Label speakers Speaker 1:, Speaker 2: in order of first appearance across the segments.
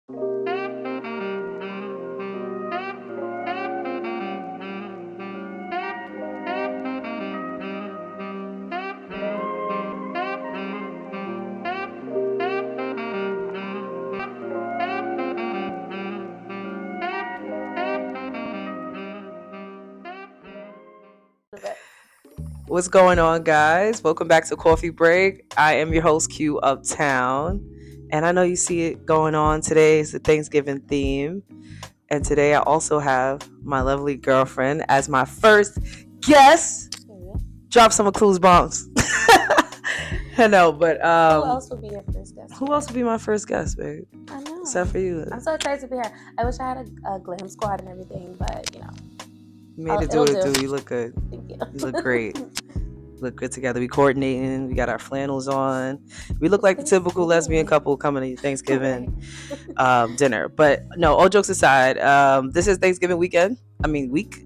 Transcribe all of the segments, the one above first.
Speaker 1: What's going on, guys? Welcome back to Coffee Break. I am your host, Q Uptown. And I know you see it going on. Today is the Thanksgiving theme. And today I also have my lovely girlfriend as my first guest. Drop some of Clues Bronx. I know, but
Speaker 2: who else would be your first guest?
Speaker 1: Who else would be my first guest, babe?
Speaker 2: I know.
Speaker 1: Except for you.
Speaker 2: I'm so excited to be here. I wish I had a glam squad and everything, but you know.
Speaker 1: You made it do what it do. You look good.
Speaker 2: Thank you.
Speaker 1: You look great. Look good together. We coordinating. We got our flannels on. We look like the typical lesbian couple coming to Thanksgiving dinner. But no, all jokes aside, this is Thanksgiving weekend. Week.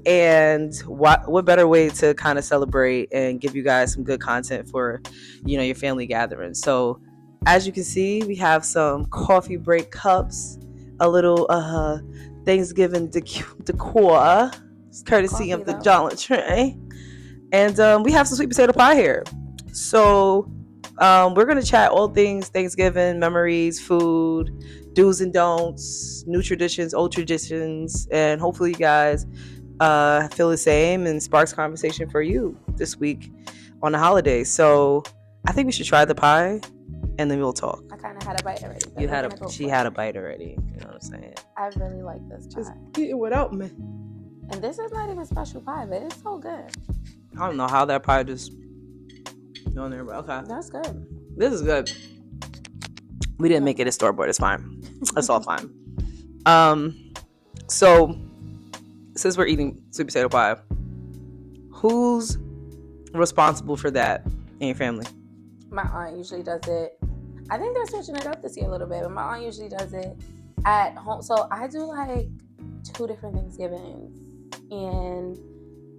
Speaker 1: And what better way to kind of celebrate and give you guys some good content for, your family gathering. So as you can see, we have some coffee break cups, a little Thanksgiving decor, courtesy of the Dollar Tree. And we have some sweet potato pie here. So we're going to chat all things Thanksgiving, memories, food, do's and don'ts, new traditions, old traditions, and hopefully you guys feel the same and sparks conversation for you this week on the holidays. So I think we should try the pie and then we'll talk.
Speaker 2: I kind of had a bite already.
Speaker 1: She had a bite already. You know what I'm saying?
Speaker 2: I really like this pie.
Speaker 1: Just eat it without me.
Speaker 2: And this is not even special pie, but it's so good.
Speaker 1: I don't know how that pie just on there, but okay.
Speaker 2: That's good.
Speaker 1: This is good. We didn't make it a store-bought. It's fine. That's all fine. So since we're eating sweet potato pie, who's responsible for that in your family?
Speaker 2: My aunt usually does it. I think they're switching it up this year a little bit, but my aunt usually does it at home. So I do like 2 different Thanksgivings, and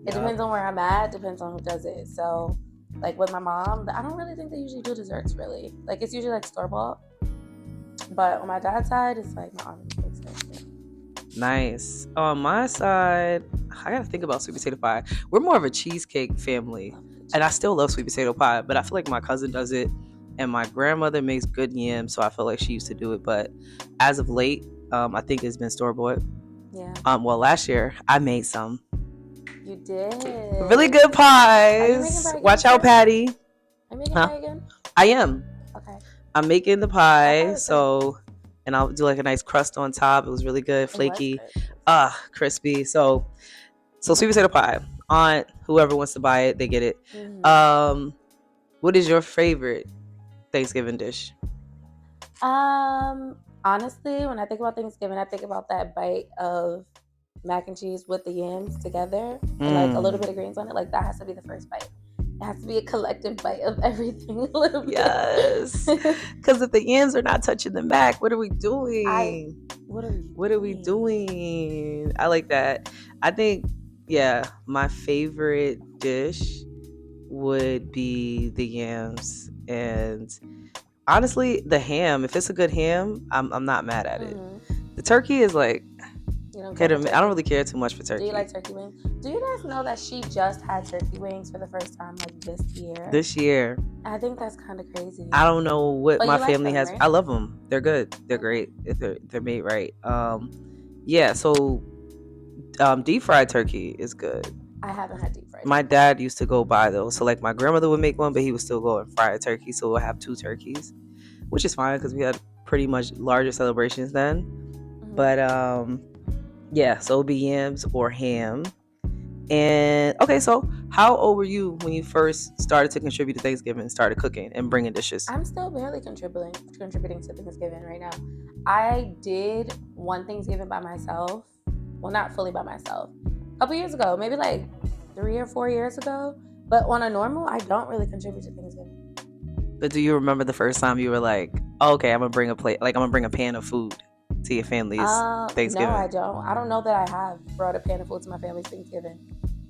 Speaker 2: it depends on where I'm at, depends on who does it. So like with my mom, I don't really think they usually do desserts really. Like it's usually like store-bought. But on my dad's side, it's like my aunt makes it.
Speaker 1: Nice. On my side, I gotta think about sweet potato pie. We're more of a cheesecake family, and I still love sweet potato pie, but I feel like my cousin does it, and my grandmother makes good yams, so I feel like she used to do it. But as of late, I think it's been store-bought.
Speaker 2: Yeah.
Speaker 1: Well, last year I made some.
Speaker 2: You did.
Speaker 1: Really good pies. Watch out, Patty.
Speaker 2: Are you making pie again?
Speaker 1: I am.
Speaker 2: Okay.
Speaker 1: I'm making the pie, and I'll do like a nice crust on top. It was really good, flaky, crispy. So sweet potato pie. Aunt, whoever wants to buy it, they get it. Mm-hmm. What is your favorite Thanksgiving dish?
Speaker 2: Honestly, when I think about Thanksgiving, I think about that bite of mac and cheese with the yams together and like a little bit of greens on it. Like that has to be the first bite. It has to be a collective bite of everything a little bit.
Speaker 1: Yes. Because if the yams are not touching the mac, what are we doing?
Speaker 2: What are we
Speaker 1: doing? I like that. I think, my favorite dish would be the yams. And honestly, the ham, if it's a good ham, I'm not mad at it. The turkey is like, I don't really care too much for turkey.
Speaker 2: Do you like turkey wings? Do you guys know that she just had turkey wings for the first time like this year? I think that's kind of crazy.
Speaker 1: I don't know what my family has.
Speaker 2: Right?
Speaker 1: I love them. They're good. They're great if they're made right. So deep fried turkey is good.
Speaker 2: I haven't had deep fried.
Speaker 1: My dad used to go buy those. So like my grandmother would make one, but he would still go and fry a turkey. So we'll have 2 turkeys, which is fine because we had pretty much larger celebrations then. Mm-hmm. But so it'll be yams or ham. And okay, so how old were you when you first started to contribute to Thanksgiving, started cooking and bringing dishes?
Speaker 2: I'm still barely contributing to Thanksgiving right now. I did one Thanksgiving by myself. Well, not fully by myself. A couple years ago, maybe like 3 or 4 years ago. But on a normal, I don't really contribute to Thanksgiving.
Speaker 1: But do you remember the first time you were like, oh, okay, I'm gonna bring a plate, like I'm gonna bring a pan of food to your family's Thanksgiving?
Speaker 2: No, I don't. I don't know that I have brought a pan of food to my family's Thanksgiving.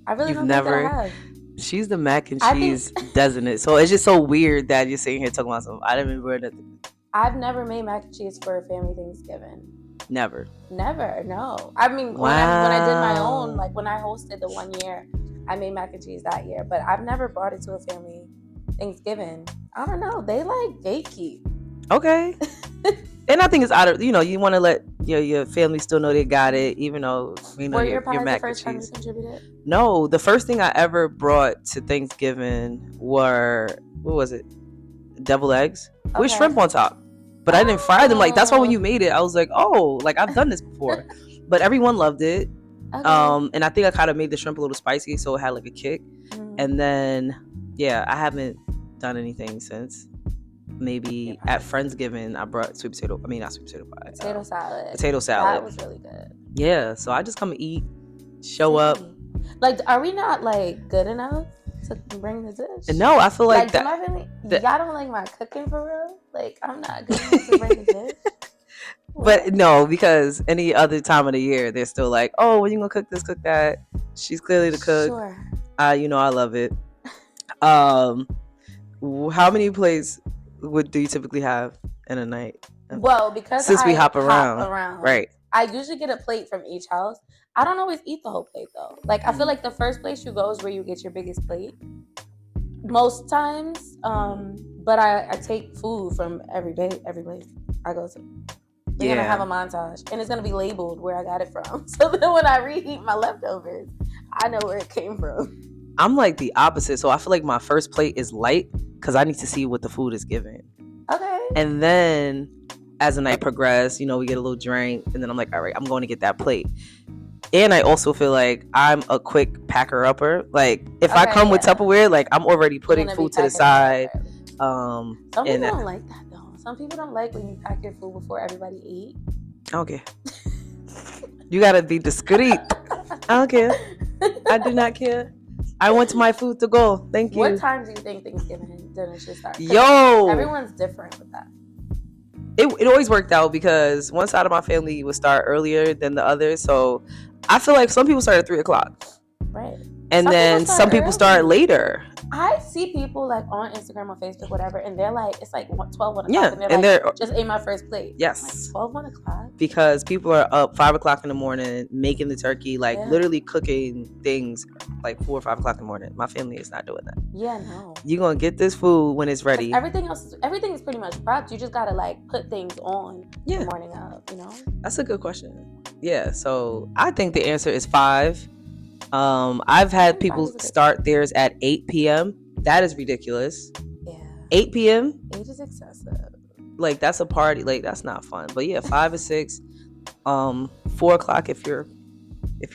Speaker 2: I really don't think that I have.
Speaker 1: She's the mac and cheese designate. So it's just so weird that you're sitting here talking about something. I didn't remember nothing.
Speaker 2: I've never made mac and cheese for a family Thanksgiving.
Speaker 1: Never.
Speaker 2: Never, no. I mean,
Speaker 1: Wow.
Speaker 2: when I did my own, like when I hosted the 1 year, I made mac and cheese that year. But I've never brought it to a family Thanksgiving. I don't know. They like gatekeep.
Speaker 1: Okay. And I think it's out of, you want to let your family still know they got it, even though
Speaker 2: Were your pies
Speaker 1: your mac
Speaker 2: the first
Speaker 1: and
Speaker 2: time
Speaker 1: cheese.
Speaker 2: you contributed?
Speaker 1: No, the first thing I ever brought to Thanksgiving were, what was it? Deviled eggs with shrimp on top. But I didn't fry them. Like, that's why when you made it, I was like, oh, like I've done this before. But everyone loved it. Okay. And I think I kind of made the shrimp a little spicy, so it had like a kick. And then, yeah, I haven't done anything since. Maybe at Friendsgiving, I brought not sweet potato pie.
Speaker 2: Potato salad.
Speaker 1: Potato salad.
Speaker 2: That was really good. Yeah,
Speaker 1: so I just come and eat, show up.
Speaker 2: Like, are we not like good enough to bring the dish?
Speaker 1: No, I feel like that.
Speaker 2: Y'all don't like my cooking for real? Like, I'm not good enough to bring the dish.
Speaker 1: But no, because any other time of the year, they're still like, oh, when you gonna cook this, cook that? She's clearly the cook.
Speaker 2: Sure.
Speaker 1: I love it. How many plates do you typically have in a night?
Speaker 2: Well, because
Speaker 1: since we hop around, right?
Speaker 2: I usually get a plate from each house. I don't always eat the whole plate though. Like, I feel like the first place you go is where you get your biggest plate. Most times, but I take food from every place I go to. We're gonna have a montage, and it's gonna be labeled where I got it from. So then when I reheat my leftovers, I know where it came from.
Speaker 1: I'm like the opposite. So I feel like my first plate is light because I need to see what the food is giving. Okay. And then as the night progresses, we get a little drink, and then I'm like, all right, I'm going to get that plate. And I also feel like I'm a quick packer-upper. Like, if I come with Tupperware, like, I'm already putting food to the side.
Speaker 2: Some people don't like that, though. Some people don't like when you pack your food before everybody eat.
Speaker 1: Okay. You gotta be discreet. I don't care. I do not care. I want my food to go. Thank you.
Speaker 2: What time do you think Thanksgiving dinner should start?
Speaker 1: Yo!
Speaker 2: Everyone's different with that.
Speaker 1: It always worked out because one side of my family would start earlier than the other. So I feel like some people start at 3:00. Right. And then some people start later.
Speaker 2: I see people like on Instagram or Facebook, whatever, and they're like, it's like 12, 1 o'clock.
Speaker 1: Yeah,
Speaker 2: and they're like, just ate my first plate.
Speaker 1: Yes.
Speaker 2: Like 12, 1 o'clock.
Speaker 1: Because people are up 5 o'clock in the morning making the turkey, like literally cooking things like 4 or 5 o'clock in the morning. My family is not doing that. Yeah, no. You're going to get this food when it's ready.
Speaker 2: Everything is pretty much prepped. You just got to like put things on the morning of,
Speaker 1: That's a good question. Yeah, so I think the answer is 5. I've had people start theirs at 8 p.m. That is ridiculous. Yeah. 8 p.m.
Speaker 2: 8 is excessive.
Speaker 1: Like, that's a party. Like, that's not fun. But yeah, 5 or 6. 4 o'clock if you're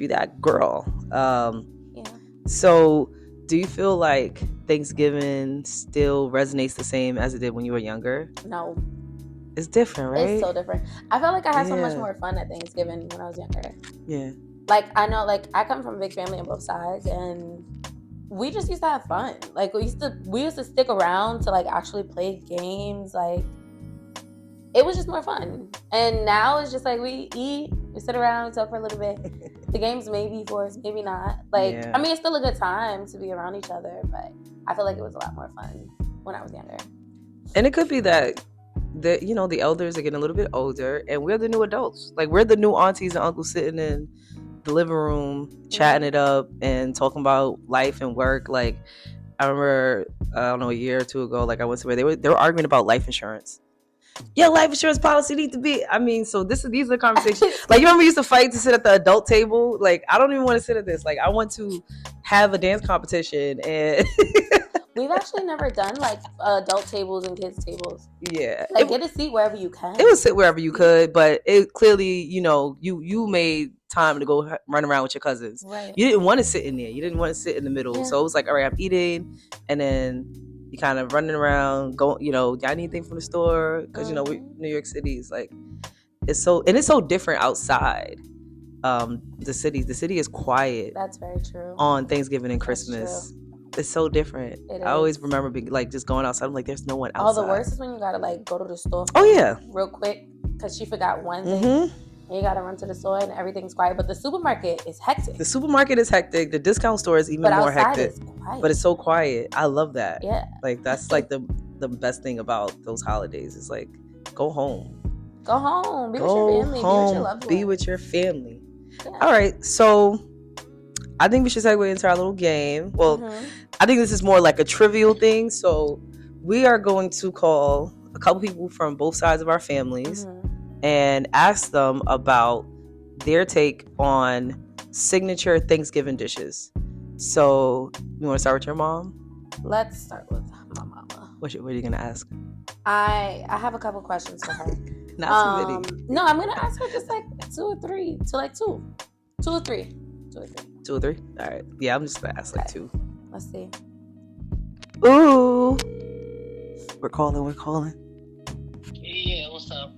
Speaker 1: that girl. Yeah. So do you feel like Thanksgiving still resonates the same as it did when you were younger?
Speaker 2: No.
Speaker 1: It's different, right?
Speaker 2: It's so different. I felt like I had so much more fun at Thanksgiving when I was younger.
Speaker 1: Yeah.
Speaker 2: Like, I know, like, I come from a big family on both sides, and we just used to have fun. Like, we used to stick around to, like, actually play games. Like, it was just more fun. And now it's just, like, we eat, we sit around, we talk for a little bit. The games may be for us, maybe not. Like, I mean, it's still a good time to be around each other, but I feel like it was a lot more fun when I was younger.
Speaker 1: And it could be that the elders are getting a little bit older, and we're the new adults. Like, we're the new aunties and uncles sitting in the living room chatting it up and talking about life and work. Like, I remember a year or two ago, like, I went somewhere, they were arguing about life insurance. Your life insurance policy need to be, so these are the conversations. Like, you remember we used to fight to sit at the adult table? Like, I don't even want to sit at this. Like, I want to have a dance competition. And
Speaker 2: we've actually never done like adult tables and kids tables.
Speaker 1: Yeah.
Speaker 2: Like, get a seat wherever you can.
Speaker 1: It would sit wherever you could, but it clearly, you made time to go run around with your cousins. Right. You didn't want to sit in there. You didn't want to sit in the middle. Yeah. So it was like, all right, I'm eating, and then you kind of running around, going, y'all need anything from the store? Because, New York City is like, it's so different outside the city. The city is quiet.
Speaker 2: That's very true.
Speaker 1: On Thanksgiving and Christmas. It's so different. I always remember being like just going outside. I'm like, there's no one outside.
Speaker 2: Oh, the worst is when you gotta like go to the store.
Speaker 1: Oh yeah. Real
Speaker 2: quick, because she forgot one thing. And you gotta run to the store and everything's quiet. But the supermarket is hectic.
Speaker 1: The supermarket is hectic. The discount store is even more hectic. But it's so quiet. I love that. Yeah. Like, that's like the best thing about those holidays is like go home.
Speaker 2: Go home. Be with
Speaker 1: Go
Speaker 2: your family.
Speaker 1: home.
Speaker 2: Be with your loved ones.
Speaker 1: Be with your family.
Speaker 2: Yeah.
Speaker 1: All right. So I think we should segue into our little game. Well, I think this is more like a trivial thing. So we are going to call a couple people from both sides of our families and ask them about their take on signature Thanksgiving dishes. So you want to start with your mom?
Speaker 2: Let's start with my mama.
Speaker 1: What are you gonna ask?
Speaker 2: I have a couple questions for her.
Speaker 1: Not too many.
Speaker 2: No, I'm gonna ask her just like 2 or 3. To like 2 or 3. 2 or 3.
Speaker 1: 2 or 3? All right. Yeah, I'm just gonna ask like 2.
Speaker 2: Let's see.
Speaker 1: Ooh. We're calling.
Speaker 3: Yeah, what's up?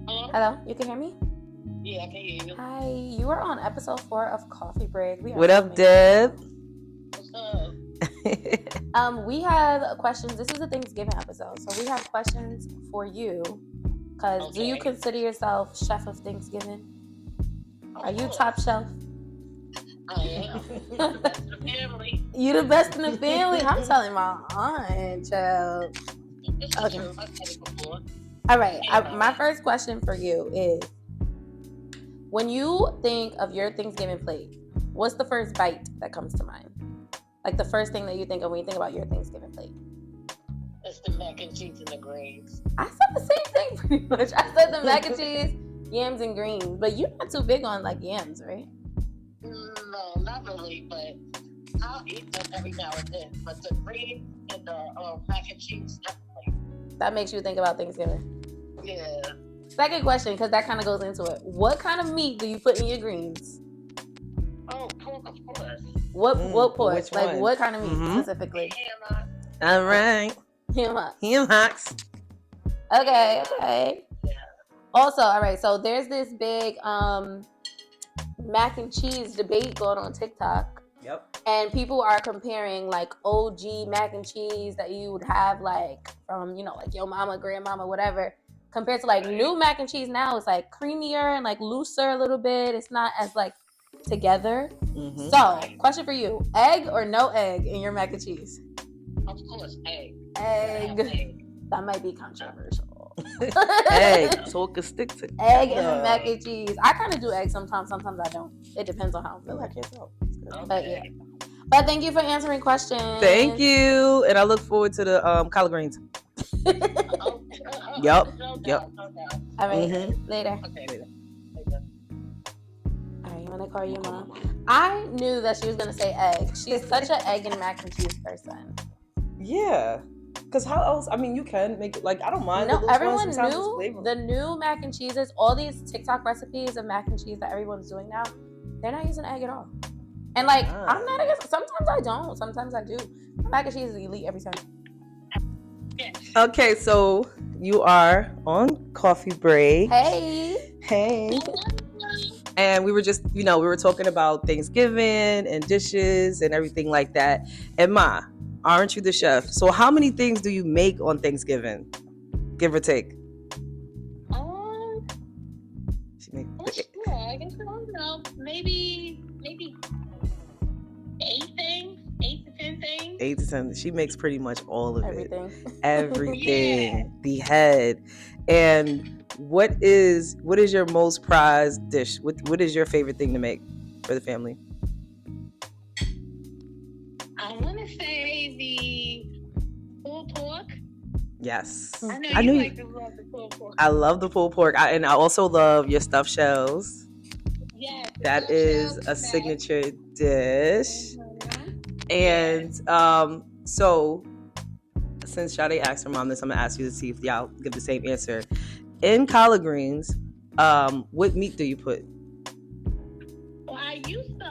Speaker 2: Hello, you can hear me?
Speaker 3: Yeah, I can hear you.
Speaker 2: Hi, you are on episode 4 of Coffee Break.
Speaker 1: What up, Deb?
Speaker 3: What's up?
Speaker 2: We have questions. This is a Thanksgiving episode, so we have questions for you. Cause do you consider yourself chef of Thanksgiving? Are you top shelf?
Speaker 3: I am. The best in the family.
Speaker 2: You the best in the family. I'm telling my aunt, child.
Speaker 3: It's
Speaker 2: Okay.
Speaker 3: true. I've said it before.
Speaker 2: All right. My first question for you is, when you think of your Thanksgiving plate, what's the first bite that comes to mind? Like the first thing that you think of when you think about your Thanksgiving plate?
Speaker 3: It's the mac and cheese and the greens.
Speaker 2: I said the same thing pretty much. I said the mac and cheese, yams and greens. But you're not too big on like yams, right?
Speaker 3: No, not really, but I'll eat them every now and then. But the greens and the mac and cheese, definitely.
Speaker 2: That makes you think about Thanksgiving.
Speaker 3: Yeah.
Speaker 2: Second question, because that kind of goes into it. What kind of meat do you put in your greens?
Speaker 3: Oh, pork, of course.
Speaker 2: What pork?
Speaker 1: Which
Speaker 2: Like
Speaker 1: one?
Speaker 2: what kind of meat specifically?
Speaker 3: Hammer.
Speaker 1: All right.
Speaker 2: Ham
Speaker 1: hocks.
Speaker 2: Okay.
Speaker 3: Yeah.
Speaker 2: Also, all right, so there's this big mac and cheese debate going on TikTok.
Speaker 1: Yep.
Speaker 2: And people are comparing like OG mac and cheese that you would have like from, like your mama, grandmama, whatever, compared to like new mac and cheese now. It's like creamier and like looser a little bit. It's not as like together.
Speaker 1: Mm-hmm.
Speaker 2: So, question for you. Egg or no egg in your mac and cheese?
Speaker 3: Of course, egg.
Speaker 2: Egg. That might be controversial.
Speaker 1: Egg. So it can stick to
Speaker 2: Egg in the mac and cheese. I kind of do egg sometimes. Sometimes I don't. It depends on how I'm feeling.
Speaker 1: I can't tell.
Speaker 2: But yeah. But thank you for answering questions.
Speaker 1: Thank you. And I look forward to the collard greens. Yep.
Speaker 3: No
Speaker 1: Yep.
Speaker 3: doubt, no doubt.
Speaker 2: All right.
Speaker 1: Mhm.
Speaker 2: Later.
Speaker 3: Okay.
Speaker 1: Later.
Speaker 2: All right. You want to call your mom? I knew that she was going to say egg. She's such an egg and mac and cheese person.
Speaker 1: Yeah. Because how else? I mean, you can make it like I don't mind.
Speaker 2: No,
Speaker 1: the
Speaker 2: everyone
Speaker 1: ones. Sometimes it's
Speaker 2: knew
Speaker 1: flavorful.
Speaker 2: the new mac and cheeses, all these TikTok recipes of mac and cheese that everyone's doing now, they're not using egg at all. And like, I'm not against. Sometimes I don't. Sometimes I do. Mac and cheese is elite every time.
Speaker 1: Okay, so you are on coffee break.
Speaker 2: Hey.
Speaker 1: And we were just, we were talking about Thanksgiving and dishes and everything like that. And Ma, aren't you the chef? So how many things do you make on Thanksgiving? Give or take.
Speaker 3: I guess I don't know. Maybe 8 things, 8 to 10 things.
Speaker 1: 8 to 10. She makes pretty much all of
Speaker 2: Everything.
Speaker 1: it. Everything.
Speaker 3: Yeah.
Speaker 1: The head. And what is your most prized dish? What is your favorite thing to make for the family?
Speaker 3: I want to say the pulled pork.
Speaker 1: Yes.
Speaker 3: I know you like to love the pulled pork.
Speaker 1: I love the pulled pork. And I also love your stuffed shells.
Speaker 3: Yes.
Speaker 1: That is a signature dish. And so since Sade asked her mom this, I'm gonna ask you to see if y'all give the same answer. In collard greens, what meat do you put?
Speaker 3: Well, I used to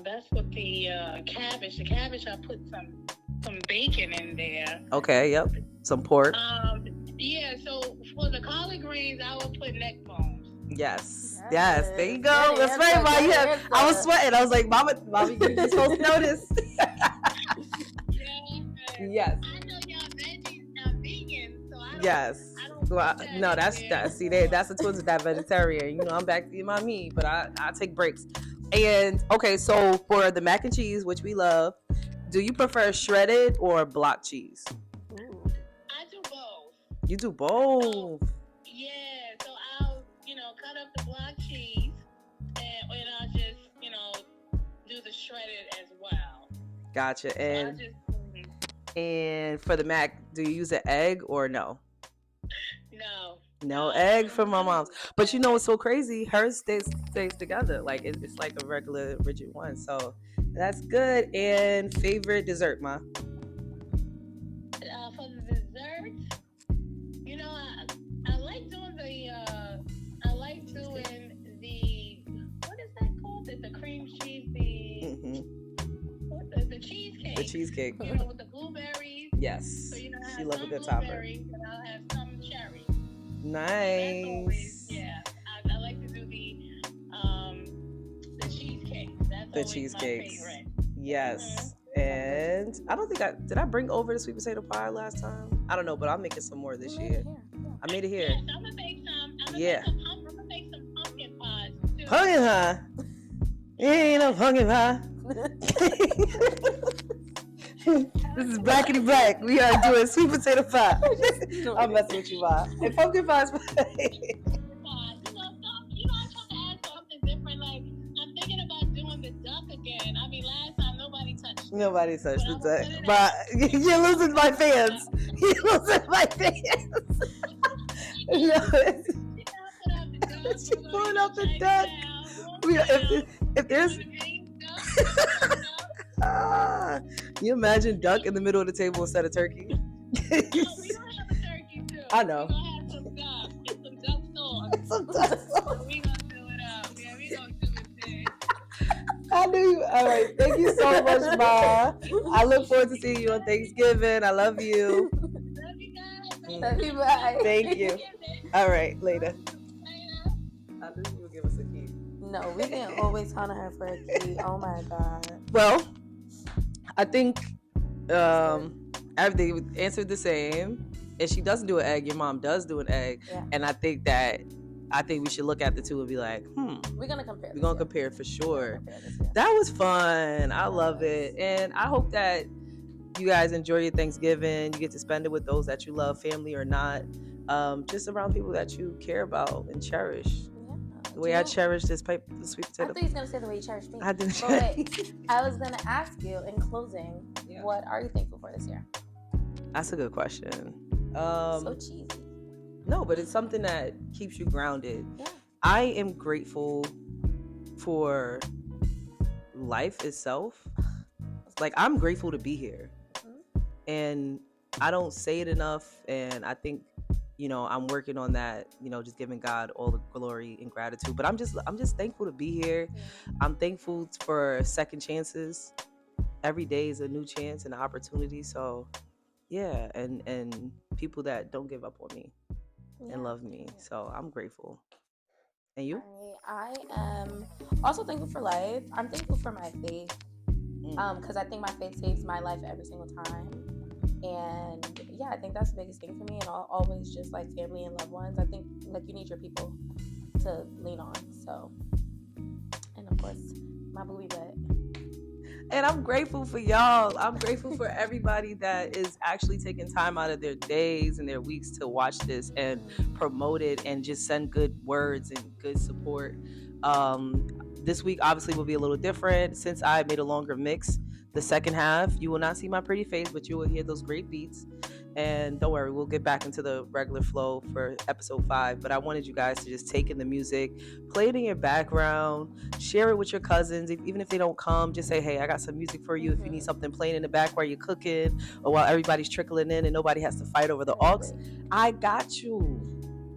Speaker 3: that's with the cabbage. The cabbage, I put some bacon in there.
Speaker 1: Okay, yep. Some pork.
Speaker 3: Yeah, so for the collard greens, I would put neck bones.
Speaker 1: Yes. There you go.
Speaker 2: Good
Speaker 1: That's right,
Speaker 2: answer,
Speaker 1: Ma.
Speaker 2: good
Speaker 1: Yeah.
Speaker 2: answer.
Speaker 1: I was sweating. I was like, Mama, you're supposed to know this. Yes.
Speaker 3: I know y'all veggies, not vegan, so I don't.
Speaker 1: Yes.
Speaker 3: I don't
Speaker 1: Well,
Speaker 3: put
Speaker 1: no,
Speaker 3: in
Speaker 1: that's
Speaker 3: there.
Speaker 1: that's the twins with that vegetarian. I'm back to my meat, but I take breaks. And okay, so for the mac and cheese, which we love, Do you prefer shredded or block cheese?
Speaker 2: Ooh.
Speaker 3: I do both.
Speaker 1: You do both.
Speaker 3: Yeah, so I'll, cut up the block cheese and I'll just, do the shredded as well.
Speaker 1: Gotcha.
Speaker 3: So
Speaker 1: And for the mac, do you use an egg or no?
Speaker 3: No
Speaker 1: egg for my mom's. But you know what's so crazy? Hers stays together. Like it's like a regular rigid one. So that's good. And favorite dessert, Ma?
Speaker 3: For the desserts, I like doing what is that called? The cream cheese, the cheesecake.
Speaker 1: The cheesecake.
Speaker 3: With the blueberries.
Speaker 1: Yes.
Speaker 3: So
Speaker 1: she
Speaker 3: have
Speaker 1: loves a
Speaker 3: some
Speaker 1: good topper.
Speaker 3: blueberries and I'll have some cherries.
Speaker 1: Nice.
Speaker 3: Always, yeah. I like to do the cheesecake. That's
Speaker 1: the
Speaker 3: always
Speaker 1: cheesecakes.
Speaker 3: my favorite.
Speaker 1: Yes. And I don't think did I bring over the sweet potato pie last time? I don't know, but I'm making some more this year. I made it here.
Speaker 3: Yes, I'm gonna make some. I'm gonna make some pumpkin pies too.
Speaker 1: Pumpkin pie? You ain't no pumpkin pie. This is Blackity Black. We are doing sweet potato pie. I'm messing with you, Ma. And pumpkin pie is
Speaker 3: I'm trying to add something different. Like, I'm thinking about doing the duck again. I mean, last time nobody touched it.
Speaker 1: Nobody touched the duck. But you're losing my fans. You're losing my fans. She's pulling out the duck. If there's you imagine duck in the middle of the table instead of turkey?
Speaker 3: We don't have a turkey too.
Speaker 1: I know.
Speaker 3: We're gonna have some duck. Get some duck sauce.
Speaker 1: Some duck sauce.
Speaker 3: We gonna do it up. Yeah, we gonna do it big.
Speaker 1: I knew you. All right. Thank you so much, Ma. I look forward to seeing you on Thanksgiving. I love you.
Speaker 3: Love you guys.
Speaker 2: Love you, bye.
Speaker 1: Thank you. All right. Later. I knew you would give us a key.
Speaker 2: No, we can always count on her for a key. Oh my God.
Speaker 1: Well, I think everything answered the same. If she doesn't do an egg, your mom does do an egg.
Speaker 2: Yeah.
Speaker 1: And I think we should look at the two and be like,
Speaker 2: We're gonna compare.
Speaker 1: We're gonna compare for sure. That was fun. I love it. And I hope that you guys enjoy your Thanksgiving. You get to spend it with those that you love, family or not. Just around people that you care about and cherish. The way I cherish this sweet potato.
Speaker 2: I thought he was going to say the way you cherish me.
Speaker 1: I didn't.
Speaker 2: Wait, I was going to ask you in closing, what are you thankful for this year?
Speaker 1: That's a good question.
Speaker 2: So cheesy.
Speaker 1: No, but it's something that keeps you grounded.
Speaker 2: Yeah.
Speaker 1: I am grateful for life itself. Like, I'm grateful to be here. Mm-hmm. And I don't say it enough. And I think, I'm working on that, just giving God all the glory and gratitude. But I'm just thankful to be here. Yeah. I'm thankful for second chances. Every day is a new chance and an opportunity. So, yeah, and people that don't give up on me and love me. So I'm grateful. And you?
Speaker 2: I am also thankful for life. I'm thankful for my faith. Because I think my faith saves my life every single time. And yeah, I think that's the biggest thing for me. And always just like family and loved ones. I think like you need your people to lean on. So, and of course, my booby butt.
Speaker 1: And I'm grateful for y'all. I'm grateful for everybody that is actually taking time out of their days and their weeks to watch this and promote it and just send good words and good support. This week obviously will be a little different since I made a longer mix. The second half, you will not see my pretty face, but you will hear those great beats. And don't worry, we'll get back into the regular flow for episode 5. But I wanted you guys to just take in the music, play it in your background, share it with your cousins. Even if they don't come, just say, hey, I got some music for you. If you need something playing in the back while you're cooking or while everybody's trickling in and nobody has to fight over the aux, I got you.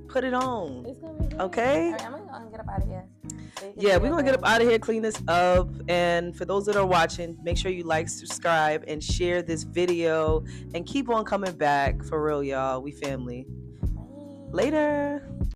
Speaker 1: Put it on.
Speaker 2: It's gonna be good.
Speaker 1: Okay?
Speaker 2: All right, I'm gonna get up out of here.
Speaker 1: Yeah, we're gonna get up out of here, clean this up. And for those that are watching, make sure you like, subscribe, and share this video. And keep on coming back. For real, y'all. We family.
Speaker 2: Bye.
Speaker 1: Later.